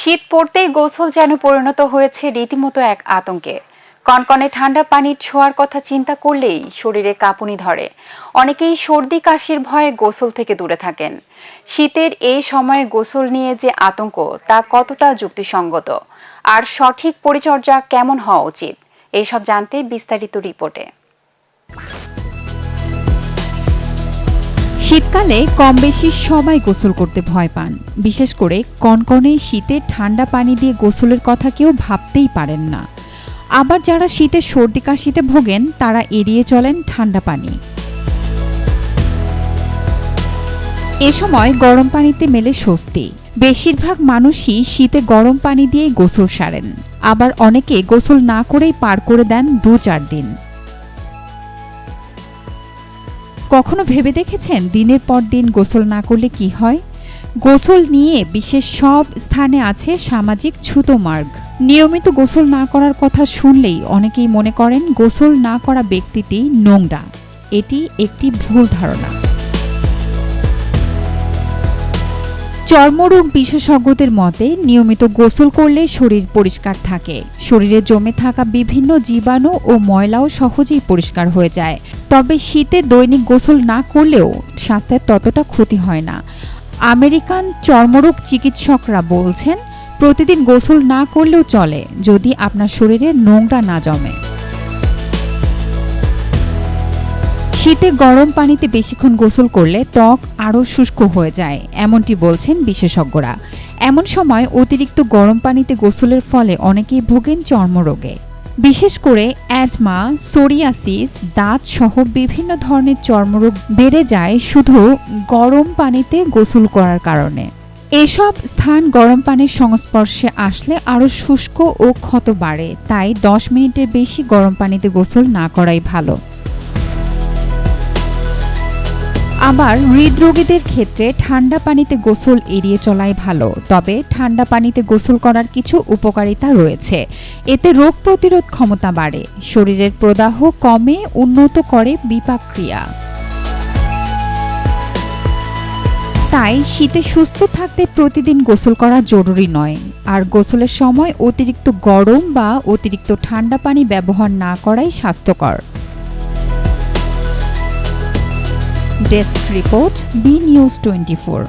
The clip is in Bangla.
শীত পড়তেই গোসল যেন পরিণত হয়েছে রীতিমতো এক আতঙ্কে। কনকনে ঠান্ডা পানির ছোঁয়ার কথা চিন্তা করলেই শরীরে কাঁপুনি ধরে। অনেকেই সর্দি কাশির ভয়ে গোসল থেকে দূরে থাকেন। শীতের এই সময়ে গোসল নিয়ে যে আতঙ্ক তা কতটা যুক্তিসঙ্গত, আর সঠিক পরিচর্যা কেমন হওয়া উচিত, এইসব জানতে বিস্তারিত রিপোর্টে। শীতকালে কম বেশি সবাই গোসল করতে ভয় পান। বিশেষ করে কনকনে শীতে ঠান্ডা পানি দিয়ে গোসলের কথা কেউ ভাবতেই পারেন না। আবার যারা শীতে সর্দি কাশিতে ভোগেন তারা এড়িয়ে চলেন ঠান্ডা পানি। এ সময় গরম পানিতে মেলে স্বস্তি। বেশিরভাগ মানুষই শীতে গরম পানি দিয়েই গোসল সারেন। আবার অনেকে গোসল না করেই পার করে দেন 2-4 দিন। কখনো ভেবে দেখেছেন দিনের পর দিন গোসল না করলে কি হয়? গোসল নিয়ে বিশ্বের সব স্থানে আছে সামাজিক ছুতো মার্গ। নিয়মিত গোসল না করার কথা শুনলেই অনেকেই মনে করেন গোসল না করা ব্যক্তিটি নোংরা। এটি একটি ভুল ধারণা। চর্মরোগ বিশেষজ্ঞদের মতে নিয়মিত গোসল করলে শরীর পরিষ্কার থাকে। শরীরে জমে থাকা বিভিন্ন জীবাণু ও ময়লাও সহজেই পরিষ্কার হয়ে যায়। তবে শীতে দৈনিক গোসল না করলেও স্বাস্থ্যের ততটা ক্ষতি হয় না। আমেরিকান চর্মরোগ চিকিৎসকরা বলছেন, প্রতিদিন গোসল না করলেও চলে, যদি আপনার শরীরে নোংরা না জমে। শীতে গরম পানিতে বেশিক্ষণ গোসল করলে ত্বক আরও শুষ্ক হয়ে যায়, এমনটি বলছেন বিশেষজ্ঞরা। এমন সময় অতিরিক্ত গরম পানিতে গোসলের ফলে অনেকেই ভোগেন চর্মরোগে। বিশেষ করে অ্যাজমা, সোরিয়াসিস, দাঁত সহ বিভিন্ন ধরনের চর্মরোগ বেড়ে যায় শুধু গরম পানিতে গোসল করার কারণে। এসব স্থান গরম পানির সংস্পর্শে আসলে আরও শুষ্ক ও ক্ষত বাড়ে। তাই 10 মিনিটের বেশি গরম পানিতে গোসল না করাই ভালো। আবার হৃদরোগীদের ক্ষেত্রে ঠান্ডা পানিতে গোসল এড়িয়ে চলাই ভালো। তবে ঠান্ডা পানিতে গোসল করার কিছু উপকারিতা রয়েছে। এতে রোগ প্রতিরোধ ক্ষমতা বাড়ে, শরীরের প্রদাহ কমে, উন্নত করে বিপাক ক্রিয়া। তাই শীতে সুস্থ থাকতে প্রতিদিন গোসল করা জরুরি নয়। আর গোসলের সময় অতিরিক্ত গরম বা অতিরিক্ত ঠান্ডা পানি ব্যবহার না করাই স্বাস্থ্যকর। Desk report, B news 24।